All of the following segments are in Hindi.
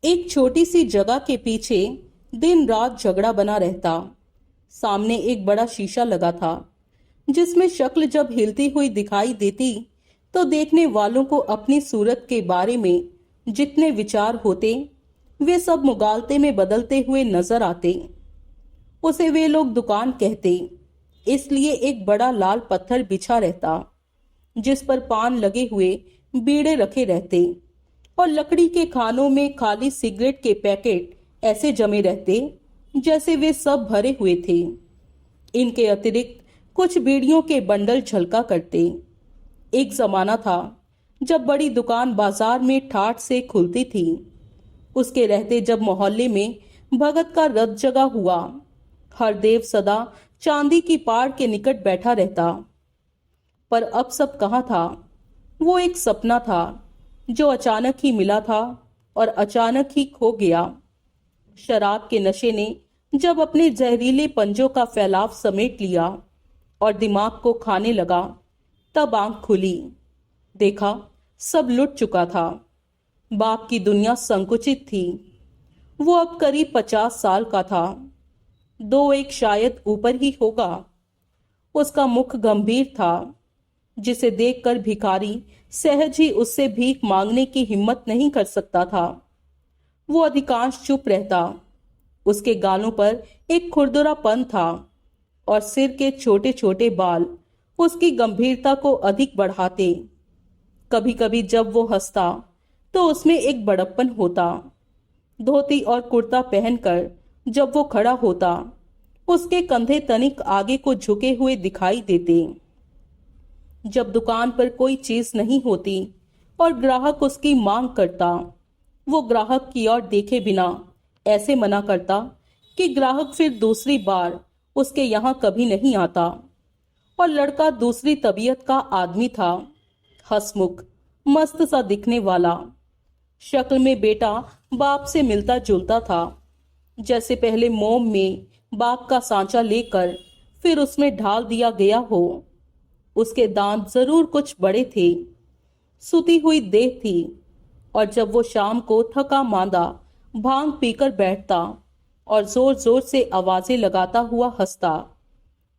एक छोटी सी जगह के पीछे दिन रात झगड़ा बना रहता। सामने एक बड़ा शीशा लगा था जिसमें शक्ल जब हिलती हुई दिखाई देती तो देखने वालों को अपनी सूरत के बारे में जितने विचार होते वे सब मुगालते में बदलते हुए नजर आते। उसे वे लोग दुकान कहते, इसलिए एक बड़ा लाल पत्थर बिछा रहता जिस पर पान लगे हुए बीड़े रखे रहते और लकड़ी के खानों में खाली सिगरेट के पैकेट ऐसे जमे रहते जैसे वे सब भरे हुए थे। इनके अतिरिक्त कुछ बीड़ियों के बंडल झलका करते। एक जमाना था जब बड़ी दुकान बाजार में ठाठ से खुलती थी। उसके रहते जब मोहल्ले में भगत का रथ जगा हुआ, हर देव सदा चांदी की पाड़ के निकट बैठा रहता। पर अब सब कहाँ था? वो एक सपना था जो अचानक ही मिला था और अचानक ही खो गया। शराब के नशे ने जब अपने जहरीले पंजों का फैलाव समेट लिया और दिमाग को खाने लगा, तब आंख खुली। देखा, सब लुट चुका था। बाप की दुनिया संकुचित थी। वो अब करीब 50 साल का था, 2-1 शायद ऊपर ही होगा। उसका मुख गंभीर था, जिसे देखकर भिखारी सहज ही उससे भीख मांगने की हिम्मत नहीं कर सकता था। वो अधिकांश चुप रहता। उसके गालों पर एक खुरदुरापन था और सिर के छोटे छोटे बाल उसकी गंभीरता को अधिक बढ़ाते। कभी कभी जब वो हंसता तो उसमें एक बड़प्पन होता। धोती और कुर्ता पहनकर जब वो खड़ा होता, उसके कंधे तनिक आगे को झुके हुए दिखाई देते। जब दुकान पर कोई चीज नहीं होती और ग्राहक उसकी मांग करता, वो ग्राहक की ओर देखे बिना ऐसे मना करता कि ग्राहक फिर दूसरी बार उसके यहाँ कभी नहीं आता। और लड़का दूसरी तबीयत का आदमी था, हंसमुख, मस्त सा दिखने वाला। शक्ल में बेटा बाप से मिलता जुलता था, जैसे पहले मोम में बाप का सांचा लेकर फिर उसमें ढाल दिया गया हो। उसके दांत जरूर कुछ बड़े थे, सुती हुई देह थी, और जब वो शाम को थका मांदा भांग पीकर बैठता और जोर जोर से आवाजें लगाता हुआ हंसता,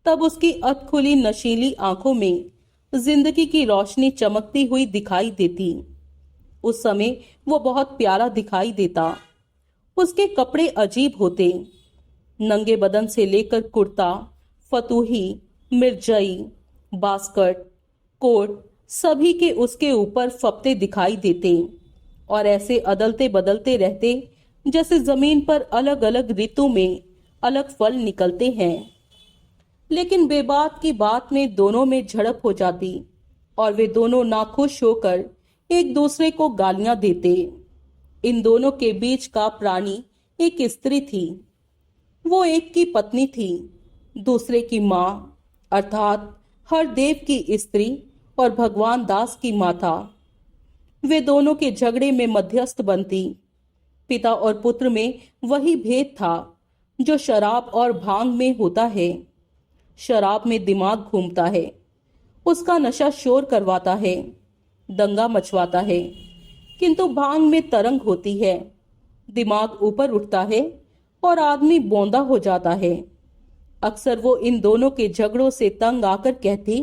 तब उसकी अधखुली नशीली आंखों में जिंदगी की रोशनी चमकती हुई दिखाई देती। उस समय वो बहुत प्यारा दिखाई देता। उसके कपड़े अजीब होते। नंगे बदन से लेकर कुर्ता, फतूही, मिर्जई, बास्कट, कोट, सभी के उसके ऊपर फपते दिखाई देते और ऐसे अदलते बदलते रहते जैसे जमीन पर अलग अलग ऋतु में अलग फल निकलते हैं। लेकिन बेबात की बात में दोनों में झड़प हो जाती और वे दोनों नाखुश होकर एक दूसरे को गालियां देते। इन दोनों के बीच का प्राणी एक स्त्री थी। वो एक की पत्नी थी, दूसरे की माँ, अर्थात हर देव की स्त्री और भगवान दास की माता। वे दोनों के झगड़े में मध्यस्थ बनती। पिता और पुत्र में वही भेद था जो शराब और भांग में होता है। शराब में दिमाग घूमता है, उसका नशा शोर करवाता है, दंगा मचवाता है, किंतु भांग में तरंग होती है, दिमाग ऊपर उठता है और आदमी बौंदा हो जाता है। अक्सर वो इन दोनों के झगड़ों से तंग आकर कहती,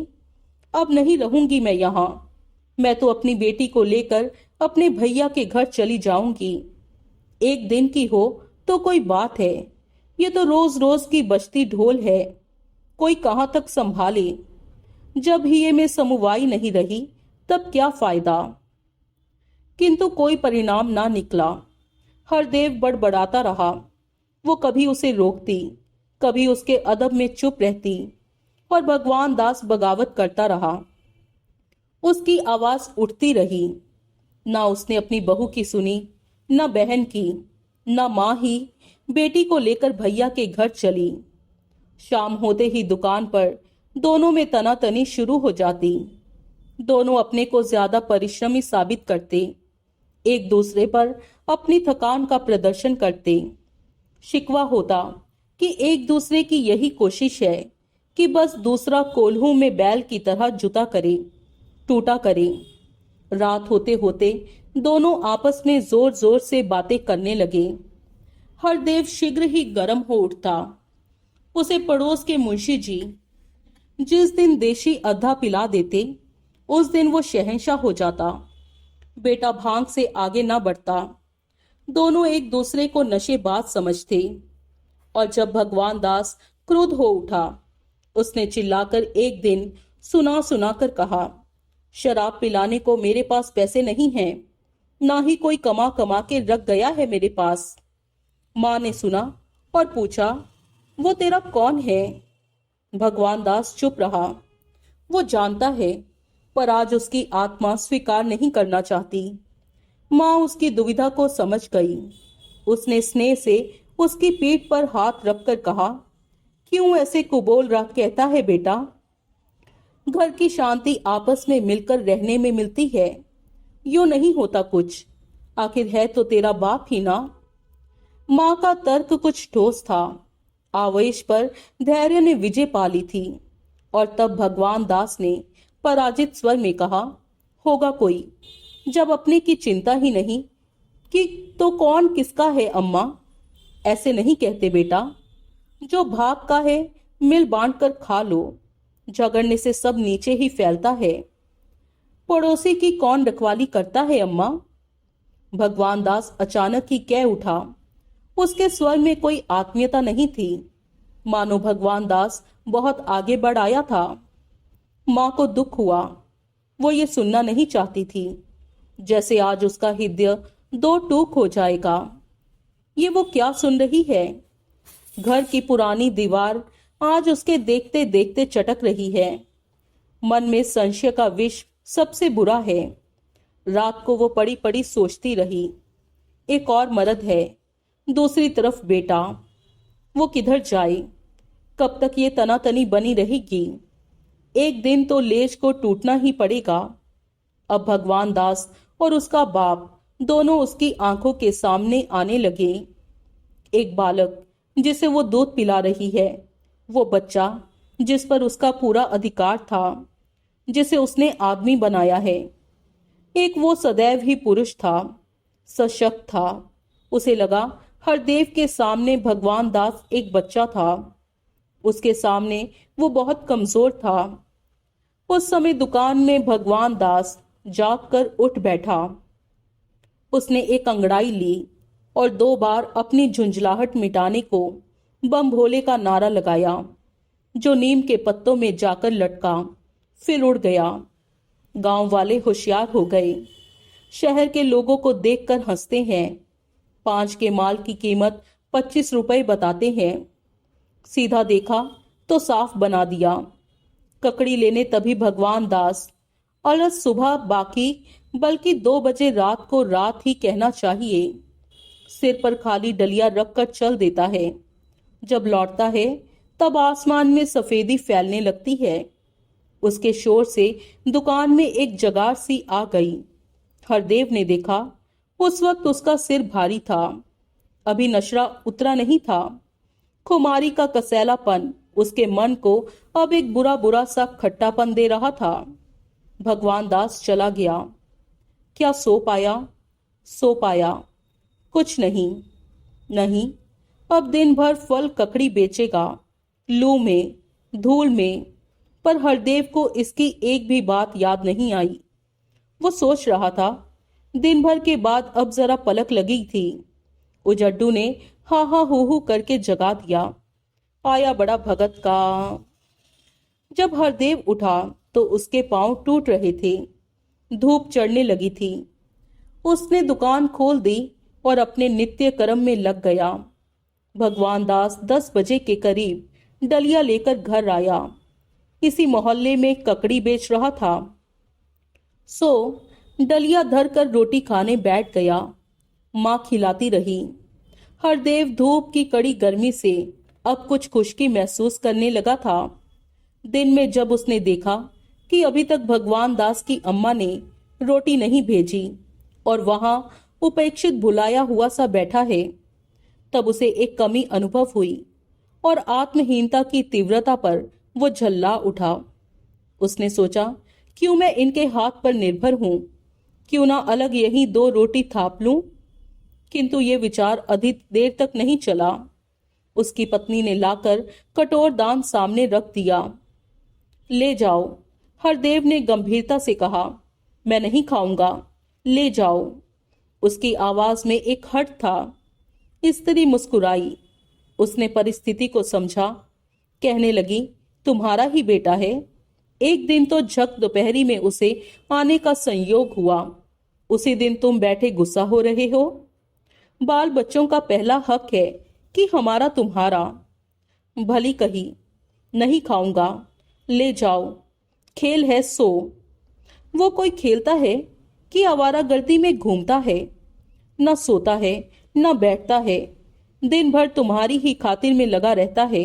अब नहीं रहूंगी मैं यहाँ। मैं तो अपनी बेटी को लेकर अपने भैया के घर चली जाऊंगी। एक दिन की हो तो कोई बात है, ये तो रोज रोज की बजती ढोल है, कोई कहाँ तक संभाले। जब ही ये में समुवाई नहीं रही तब क्या फायदा। किंतु कोई परिणाम ना निकला। हरदेव बड़बड़ाता रहा। वो कभी उसे रोकती, कभी उसके अदब में चुप रहती और भगवान दास बगावत करता रहा। उसकी आवाज उठती रही। ना उसने अपनी बहू की सुनी, न बहन की, न माँ ही बेटी को लेकर भैया के घर चली। शाम होते ही दुकान पर दोनों में तनातनी शुरू हो जाती। दोनों अपने को ज्यादा परिश्रमी साबित करते, एक दूसरे पर अपनी थकान का प्रदर्शन करते। शिकवा होता कि एक दूसरे की यही कोशिश है कि बस दूसरा कोल्हू में बैल की तरह जुता करे, टूटा करे। रात होते होते दोनों आपस में जोर जोर से बातें करने लगे। हरदेव शीघ्र ही गर्म हो उठता। उसे पड़ोस के मुंशी जी जिस दिन देशी अद्धा पिला देते, उस दिन वो शहंशाह हो जाता। बेटा भांग से आगे ना बढ़ता। दोनों एक दूसरे को नशेबाज समझते। और जब भगवान दास क्रुद्ध हो उठा, उसने चिल्लाकर एक दिन सुना सुना कर कहा, शराब पिलाने को मेरे पास पैसे नहीं हैं, ना ही कोई कमा कमा के रख गया है मेरे पास। माँ ने सुना और पूछा, वो तेरा कौन है? भगवान दास चुप रहा। वो जानता है, पर आज उसकी आत्मा स्वीकार नहीं करना चाहती। माँ उसकी दुविधा को समझ गई। उसने स्नेह से उसकी पीठ पर हाथ रखकर कहा, क्यों ऐसे कुबोल रह कहता है बेटा? घर की शांति आपस में मिलकर रहने में मिलती है, यूं नहीं होता कुछ। आखिर है तो तेरा बाप ही ना। माँ का तर्क कुछ ठोस था। आवेश पर धैर्य ने विजय पा ली थी। और तब भगवान दास ने पराजित स्वर में कहा, होगा कोई। जब अपने की चिंता ही नहीं कि तो कौन किसका है अम्मा? ऐसे नहीं कहते बेटा। जो भाग का है मिल बांट कर खा लो। झगड़ने से सब नीचे ही फैलता है। पड़ोसी की कौन रखवाली करता है अम्मा? भगवान दास अचानक ही कह उठा। उसके स्वर में कोई आत्मीयता नहीं थी, मानो भगवान दास बहुत आगे बढ़ आया था। माँ को दुख हुआ। वो ये सुनना नहीं चाहती थी, जैसे आज उसका हृदय दो टूक हो जाएगा। ये वो क्या सुन रही है? घर की पुरानी दीवार आज उसके देखते देखते चटक रही है। मन में संशय का विष सबसे बुरा है। रात को वो पड़ी पड़ी सोचती रही, एक और मर्द है, दूसरी तरफ बेटा। वो किधर जाए? कब तक ये तनातनी बनी रहेगी? एक दिन तो लेज को टूटना ही पड़ेगा। अब भगवान दास और उसका बाप दोनों उसकी आंखों के सामने आने लगे। एक बालक जिसे वो दूध पिला रही है, वो बच्चा जिस पर उसका पूरा अधिकार था, जिसे उसने आदमी बनाया है। एक वो सदैव ही पुरुष था, सशक्त था। उसे लगा हरदेव के सामने भगवान दास एक बच्चा था। उसके सामने वो बहुत कमजोर था। उस समय दुकान में भगवान दास जाग कर उठ बैठा। उसने एक अंगड़ाई ली और 2 बार अपनी झुंझलाहट मिटाने को बम भोले का नारा लगाया, जो नीम के पत्तों में जाकर लटका, फिर उड़ गया। गांव वाले होशियार हो गए। शहर के लोगों को देखकर हंसते हैं। 5 के माल की कीमत 25 रुपए बताते हैं। सीधा देखा तो साफ बना दिया। ककड़ी लेने तभी भगवान दास, अलस सुबह बाकी, बल्कि 2 बजे रात को रात ही कहना चाहिए, सिर पर खाली डलिया रखकर चल देता है। जब लौटता है तब आसमान में सफेदी फैलने लगती है। उसके शोर से दुकान में एक जगार सी आ गई। हरदेव ने देखा। उस वक्त उसका सिर भारी था। अभी नशा उतरा नहीं था। खुमारी का कसैलापन उसके मन को अब एक बुरा बुरा सा खट्टापन दे रहा था। भगवान दास चला गया। क्या सो पाया? सो पाया? कुछ नहीं। नहीं, अब दिन भर फल ककड़ी बेचेगा, लू में, धूल में। पर हरदेव को इसकी एक भी बात याद नहीं आई। वो सोच रहा था। दिन भर के बाद अब जरा पलक लगी थी। उजड्डू ने हा हा हू हू करके जगा दिया। आया बड़ा भगत का। जब हरदेव उठा तो उसके पांव टूट रहे थे। धूप चढ़ने लगी थी। उसने दुकान खोल दी और अपने नित्य कर्म में लग गया। भगवान दास 10 बजे के करीब डलिया लेकर घर आया। इसी मोहल्ले में ककड़ी बेच रहा था। सो डलिया धर कर रोटी खाने बैठ गया। माँ खिलाती रही। हरदेव धूप की कड़ी गर्मी से अब कुछ खुश्की महसूस करने लगा था। दिन में जब उसने देखा कि अभी तक भगवान दास की अम्मा ने रोटी नहीं भेजी और वहां उपेक्षित भुलाया हुआ सा बैठा है, तब उसे एक कमी अनुभव हुई और आत्महीनता की तीव्रता पर वो झल्ला उठा। उसने सोचा, क्यों मैं इनके हाथ पर निर्भर हूं? क्यों ना अलग यहीं 2 रोटी थाप लूं। किंतु ये विचार अधिक देर तक नहीं चला। उसकी पत्नी ने लाकर कटोर दान सामने रख दिया। ले जाओ, हरदेव ने गंभीरता से कहा। मैं नहीं खाऊंगा, ले जाओ। उसकी आवाज में एक हठ था। स्त्री मुस्कुराई। उसने परिस्थिति को समझा। कहने लगी, तुम्हारा ही बेटा है। एक दिन तो झक दोपहरी में उसे आने का संयोग हुआ। उसी दिन तुम बैठे गुस्सा हो रहे हो। बाल बच्चों का पहला हक है कि हमारा तुम्हारा। भली कही, नहीं खाऊंगा, ले जाओ। खेल है सो। वो कोई खेलता है कि आवारागर्दी में घूमता है। न सोता है न बैठता है, दिन भर तुम्हारी ही खातिर में लगा रहता है।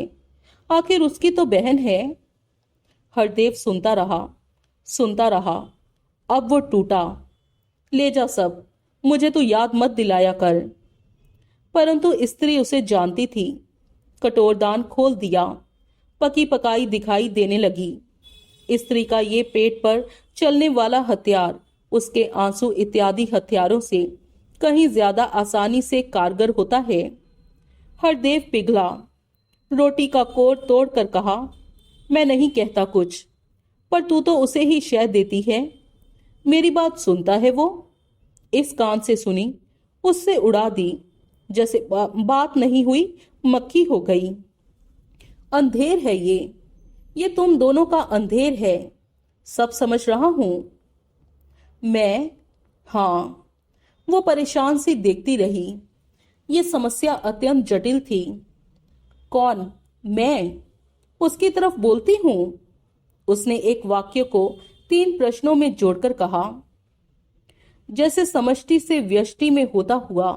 आखिर उसकी तो बहन है। हरदेव सुनता रहा, सुनता रहा। अब वो टूटा। ले जा सब, मुझे तो याद मत दिलाया कर। परंतु स्त्री उसे जानती थी। कटोरदान खोल दिया। पकी पकाई दिखाई देने लगी। स्त्री का ये पेट पर चलने वाला हथियार उसके आंसू इत्यादि हथियारों से कहीं ज्यादा आसानी से कारगर होता है। हरदेव पिघला। रोटी का कोर तोड़कर कहा, मैं नहीं कहता कुछ, पर तू तो उसे ही शह देती है। मेरी बात सुनता है वो? इस कान से सुनी, उससे उड़ा दी, जैसे बात नहीं हुई, मक्खी हो गई। अंधेर है ये तुम दोनों का अंधेर है। सब समझ रहा हूं मैं। हाँ। वो परेशान सी देखती रही। ये समस्या अत्यंत जटिल थी। कौन? मैं उसकी तरफ बोलती हूं। उसने एक वाक्य को 3 प्रश्नों में जोड़कर कहा। जैसे समष्टि से व्यष्टि में होता हुआ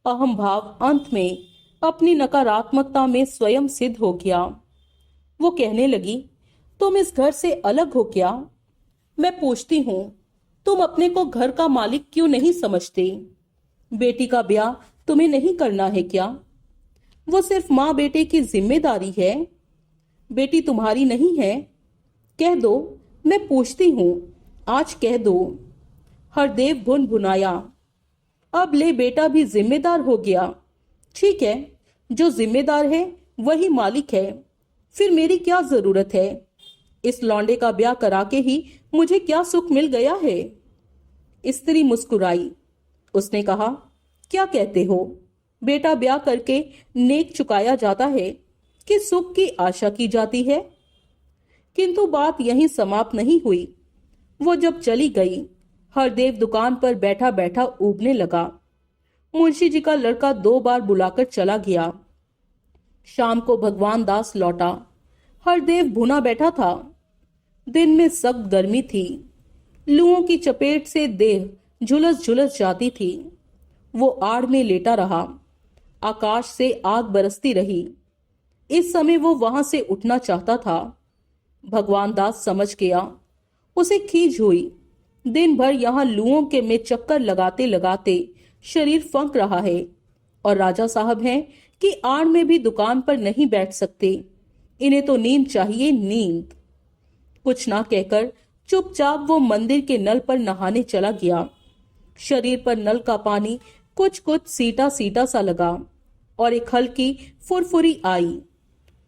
अहम भाव अंत में अपनी नकारात्मकता में स्वयं सिद्ध हो गया। वो कहने लगी, तुम इस घर से अलग हो क्या? मैं पूछती हूं, तुम अपने को घर का मालिक क्यों नहीं समझते? बेटी का ब्याह तुम्हें नहीं करना है क्या? वो सिर्फ माँ बेटे की जिम्मेदारी है, बेटी तुम्हारी नहीं है। कह दो, मैं पूछती हूं, आज कह दो। हरदेव भुन भुनाया। अब ले बेटा भी जिम्मेदार हो गया। ठीक है, जो जिम्मेदार है वही मालिक है। फिर मेरी क्या जरूरत है? इस लौंडे का ब्याह करा के ही मुझे क्या सुख मिल गया है? स्त्री मुस्कुराई। उसने कहा, क्या कहते हो? बेटा ब्याह करके नेक चुकाया जाता है कि सुख की आशा की जाती है? किंतु बात यहीं समाप्त नहीं हुई। वो जब चली गई, हरदेव दुकान पर बैठा बैठा ऊबने लगा। मुंशी जी का लड़का 2 बार बुलाकर चला गया। शाम को भगवान दास लौटा। हरदेव भुना बैठा था। दिन में सख्त गर्मी थी। लुओं की चपेट से देह झुलस झुलस जाती थी। वो आड़ में लेटा रहा। आकाश से आग बरसती रही। इस समय वो वहां से उठना चाहता था। भगवान दास समझ गया। उसे खींच हुई। दिन भर यहां लुओं के में चक्कर लगाते लगाते शरीर फंक रहा है, और राजा साहब हैं कि आड़ में भी दुकान पर नहीं बैठ सकते। इन्हें तो नींद चाहिए, नींद। कुछ ना कहकर चुपचाप वो मंदिर के नल पर नहाने चला गया। शरीर पर नल का पानी कुछ कुछ सीटा सीटा सा लगा और एक हल्की फुरफुरी आई।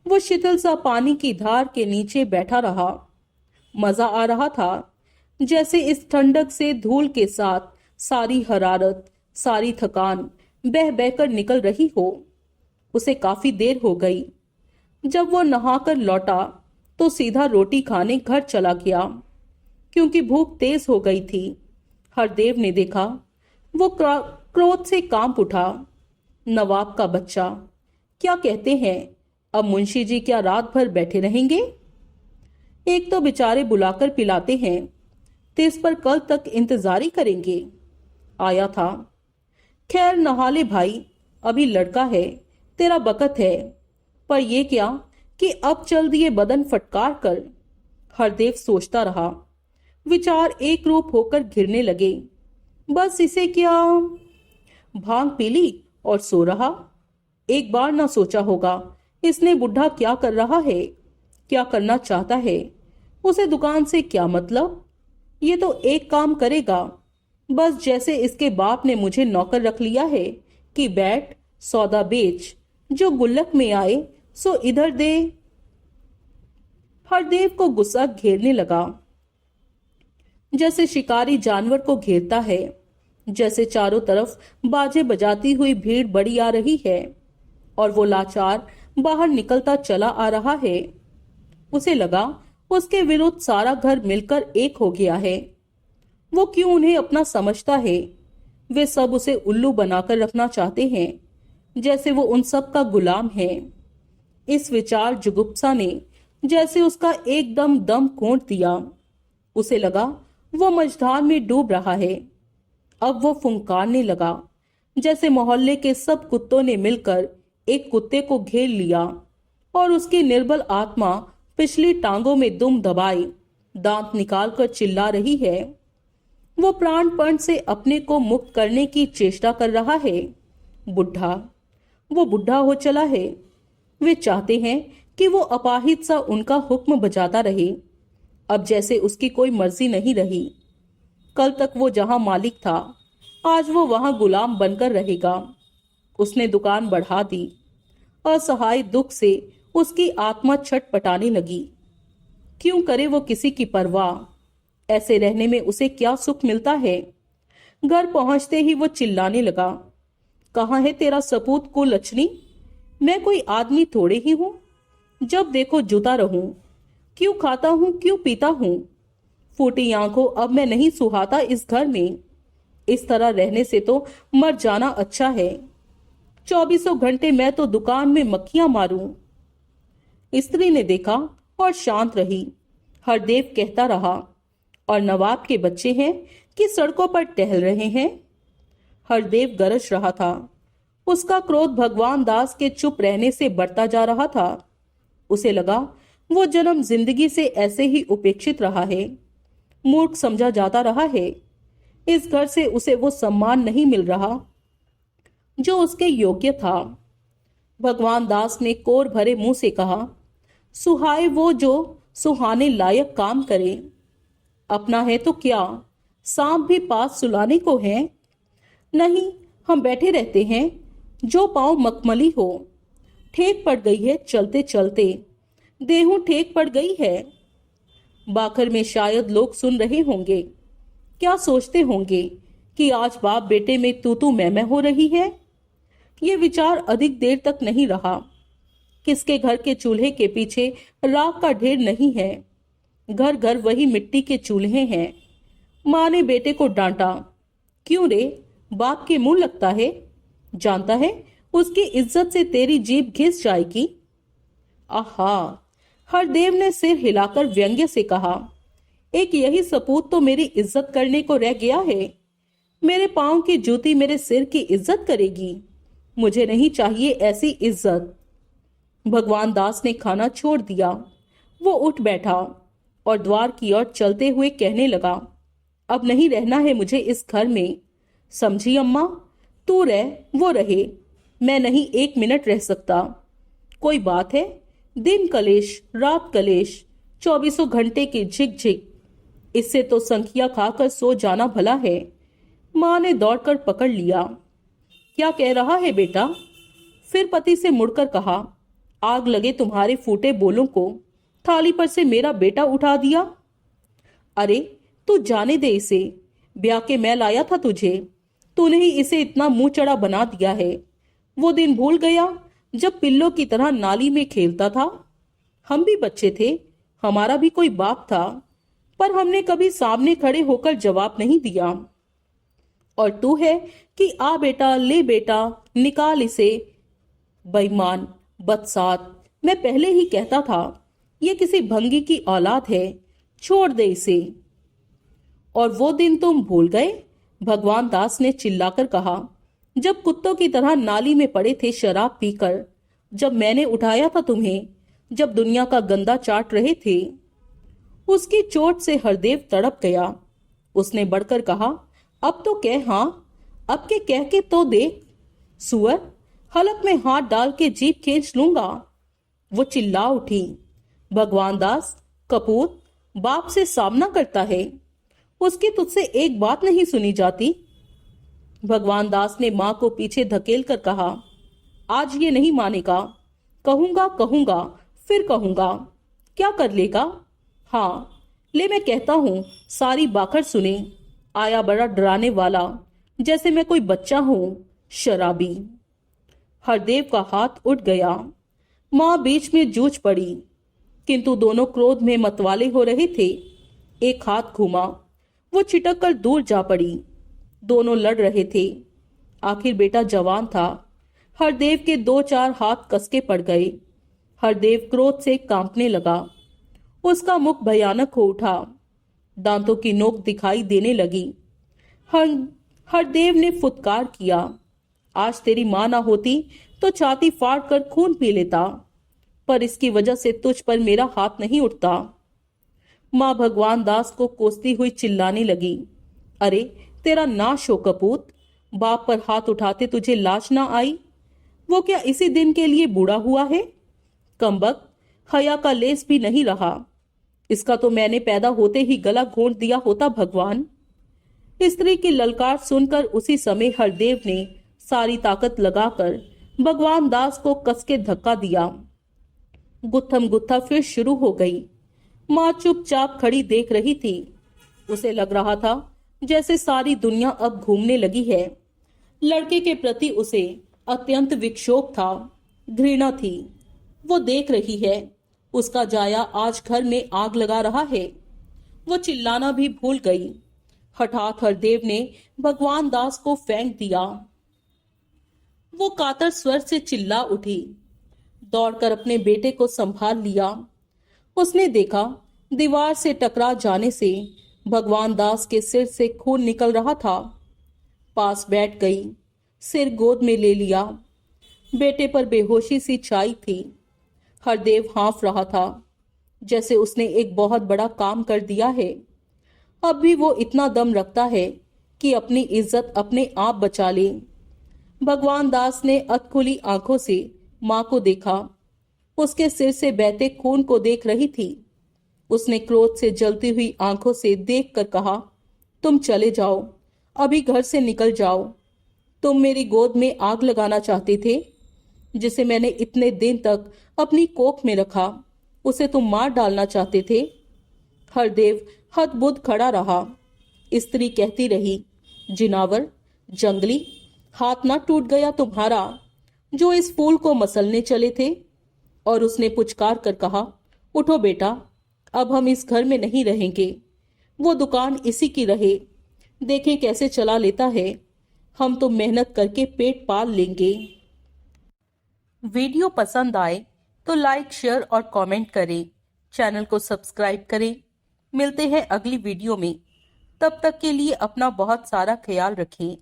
वो शीतल सा पानी की धार के नीचे बैठा रहा। मजा आ रहा था, जैसे इस ठंडक से धूल के साथ सारी हरारत, सारी थकान बह बहकर निकल रही हो। उसे काफी देर हो गई। जब वो नहाकर लौटा तो सीधा रोटी खाने घर चला गया, क्योंकि भूख तेज हो गई थी। हरदेव ने देखा। वो क्रोध से कांप उठा। नवाब का बच्चा, क्या कहते हैं? अब मुंशी जी क्या रात भर बैठे रहेंगे? एक तो बेचारे बुलाकर पिलाते हैं, तेज पर कल तक इंतजारी करेंगे। आया था। खैर नहा ले भाई, अभी लड़का है, तेरा बकत है। पर ये क्या कि अब चल दिए बदन फटकार कर। हरदेव सोचता रहा। विचार एक रूप होकर घिरने लगे। बस इसे क्या, भांग पी ली और सो रहा। एक बार ना सोचा होगा इसने बुढ़ा क्या कर रहा है, क्या करना चाहता है। उसे दुकान से क्या मतलब? ये तो एक काम करेगा, बस जैसे इसके बाप ने मुझे नौकर रख लिया है कि बैठ सौदा बेच, जो गुल्लक में आए सो इधर दे। हरदेव को गुस्सा घेरने लगा, जैसे शिकारी जानवर को घेरता है, जैसे चारों तरफ बाजे बजाती हुई भीड़ बड़ी आ रही है और वो लाचार बाहर निकलता चला आ रहा है। उसे लगा उसके विरुद्ध सारा घर मिलकर एक हो गया है। वो क्यों उन्हें अपना समझता है? वे सब उसे उल्लू बनाकर रखना चाहते हैं, जैसे वो उन सब का गुलाम है। इस विचार जुगुप्सा ने जैसे उसका एकदम दम कोंट दिया। उसे लगा वो मझधार में डूब रहा है। अब वो फुंकारने लगा, जैसे मोहल्ले के सब कुत्तों ने मिलकर एक कुत्ते को घेर लिया और उसकी निर्बल आत्मा पिछली टांगों में दुम दबाए दांत निकालकर चिल्ला रही है। वो प्राणपण से अपने को मुक्त करने की चेष्टा कर रहा है। वो बुढ़ा हो चला है। वे चाहते हैं कि वो अपाहिज सा उनका हुक्म बजाता रहे। अब जैसे उसकी कोई मर्जी नहीं रही। कल तक वो जहां मालिक था, आज वो वहां गुलाम बनकर रहेगा। उसने दुकान बढ़ा दी। असहाय दुख से उसकी आत्मा छटपटाने लगी। क्यों करे वो किसी की परवाह? ऐसे रहने में उसे क्या सुख मिलता है? घर पहुंचते ही वो चिल्लाने लगा, कहाँ है तेरा सपूत कुलच्छनी? मैं कोई आदमी थोड़े ही हूं, जब देखो जूता रहूं। क्यों खाता हूं, क्यों पीता हूं? फूटी आंखों अब मैं नहीं सुहाता इस घर में। इस तरह रहने से तो मर जाना अच्छा है। 24 घंटे मैं तो दुकान में मक्खियां मारूं। स्त्री ने देखा और शांत रही। हरदेव कहता रहा, और नवाब के बच्चे हैं कि सड़कों पर टहल रहे हैं? हरदेव गरज रहा था। उसका क्रोध भगवान दास के चुप रहने से बढ़ता जा रहा था। उसे लगा वो जन्म जिंदगी से ऐसे ही उपेक्षित रहा है, मूर्ख समझा जाता रहा है। इस घर से उसे वो सम्मान नहीं मिल रहा जो उसके योग्य था। भगवान दास ने कोर भरे मुंह से कहा, सुहाए वो जो सुहाने लायक काम करे। अपना है तो क्या, सांप भी पास सुलाने को है? नहीं, हम बैठे रहते हैं, जो पांव मखमली हो। ठेक पड़ गई है चलते चलते, देहू ठेक पड़ गई है। बाखर में शायद लोग सुन रहे होंगे, क्या सोचते होंगे कि आज बाप बेटे में तू मैं हो रही है। ये विचार अधिक देर तक नहीं रहा। किसके घर के चूल्हे के पीछे राख का ढेर नहीं है। घर घर वही मिट्टी के चूल्हे हैं। माँ ने बेटे को डांटा, क्यों रे, बाप के मुंह लगता है? जानता है उसकी इज्जत से तेरी जीभ घिस जाएगी। आहा, हरदेव ने सिर हिलाकर व्यंग्य से कहा, एक यही सपूत तो मेरी इज्जत करने को रह गया है। मेरे पांव की जूती मेरे सिर की इज्जत करेगी। मुझे नहीं चाहिए ऐसी इज्जत। भगवान दास ने खाना छोड़ दिया। वो उठ बैठा और द्वार की ओर चलते हुए कहने लगा, अब नहीं रहना है मुझे इस घर में। समझी अम्मा? तू रह, वो रहे, मैं नहीं 1 मिनट रह सकता। कोई बात है? दिन कलेश रात कलेश, 24 घंटे की झिक झिक, इससे तो संखिया खाकर सो जाना भला है। माँ ने दौड़कर पकड़ लिया। क्या कह रहा है बेटा? फिर पति से मुड़कर कहा, आग लगे तुम्हारे फूटे बोलों को, थाली पर से मेरा बेटा उठा दिया। अरे तू जाने दे इसे, ब्याह के मैं लाया था तुझे, तूने ही इसे इतना मुंह चढ़ा बना दिया है। वो दिन भूल गया जब पिल्लों की तरह नाली में खेलता था? हम भी बच्चे थे, हमारा भी कोई बाप था, पर हमने कभी सामने खड़े होकर जवाब नहीं दिया। और तू है कि आ बेटा, ले बेटा, निकाल इसे। बेईमान, बदसात, मैं पहले ही कहता था ये किसी भंगी की औलाद है, छोड़ दे इसे। और वो दिन तुम भूल गए? भगवान दास ने चिल्लाकर कहा, जब कुत्तों की तरह नाली में पड़े थे शराब पीकर, जब मैंने उठाया था तुम्हें, जब दुनिया का गंदा चाट रहे थे। उसकी चोट से हरदेव तड़प गया। उसने बढ़कर कहा, अब तो कह, हाँ अब के कह के तो देख। सुअर, हलक में हाथ डाल के जीभ खींच लूंगा। वो चिल्ला उठी। भगवान दास कपूत बाप से सामना करता है। उसकी तुझसे एक बात नहीं सुनी जाती। भगवान दास ने मां को पीछे धकेल कर कहा, आज ये नहीं मानेगा। कहूंगा कहूंगा फिर कहूंगा। क्या कर लेगा? हाँ, ले मैं कहता हूं, सारी बाखर सुने। आया बड़ा डराने वाला, जैसे मैं कोई बच्चा हूं, शराबी। हरदेव का हाथ उठ गया। मां बीच में जूझ पड़ी, किंतु दोनों क्रोध में मतवाले हो रहे थे। एक हाथ घूमा, वो छिटक कर दूर जा पड़ी। दोनों लड़ रहे थे। आखिर बेटा जवान था। हरदेव के दो चार हाथ कसके पड़ गए। हरदेव क्रोध से कांपने लगा। उसका मुख भयानक हो उठा। दांतों की नोक दिखाई देने लगी। हर हरदेव ने फुटकार किया, आज तेरी मां ना होती तो छाती फाड़ कर खून पी लेता, पर इसकी वजह से तुझ पर मेरा हाथ नहीं उठता। मां भगवान दास को कोसती हुई चिल्लाने लगी, अरे तेरा नाश हो कपूत। बाप पर हाथ उठाते तुझे लाज ना आई? वो क्या इसी दिन के लिए बूढ़ा हुआ है? कमबख्त, हया का लेस भी नहीं रहा। इसका तो मैंने पैदा होते ही गला घोंट दिया होता भगवान। स्त्री की ललकार सुनकर उसी समय हरदेव ने सारी ताकत लगाकर भगवान दास को कसके धक्का दिया। गुत्थम गुत्था फिर शुरू हो गई। मां चुपचाप खड़ी देख रही थी। उसे लग रहा था जैसे सारी दुनिया अब घूमने लगी है। लड़के के प्रति उसे अत्यंत विक्षोभ था, घृणा थी। वो देख रही है, उसका जाया आज घर में आग लगा रहा है। वो चिल्लाना भी भूल गई। हठात हरदेव ने भगवान दास को फेंक दिया। वो कातर स्वर से चिल्ला उठी। दौड़कर अपने बेटे को संभाल लिया। उसने देखा दीवार से टकरा जाने से भगवान दास के सिर से खून निकल रहा था। पास बैठ गई, सिर गोद में ले लिया। बेटे पर बेहोशी सी छाई थी। हरदेव हाँफ रहा था, जैसे उसने एक बहुत बड़ा काम कर दिया है। अब भी वो इतना दम रखता है कि अपनी इज्जत अपने आप बचा ले। भगवान दास ने अधखुली आंखों से मां को देखा। उसके सिर से बहते खून को देख रही थी। उसने क्रोध से जलती हुई आंखों से देखकर कहा, तुम चले जाओ, अभी घर से निकल जाओ। तुम मेरी गोद में आग लगाना चाहते थे। जिसे मैंने इतने दिन तक अपनी कोख में रखा, उसे तुम मार डालना चाहते थे। हरदेव हतबुद्ध खड़ा रहा। स्त्री कहती रही, जिनावर, जंगली, हाथ ना टूट गया तुम्हारा जो इस फूल को मसलने चले थे? और उसने पुचकार कर कहा, उठो बेटा, अब हम इस घर में नहीं रहेंगे। वो दुकान इसी की रहे, देखें कैसे चला लेता है। हम तो मेहनत करके पेट पाल लेंगे। वीडियो पसंद आए तो लाइक, शेयर और कमेंट करें। चैनल को सब्सक्राइब करें। मिलते हैं अगली वीडियो में। तब तक के लिए अपना बहुत सारा ख्याल रखें।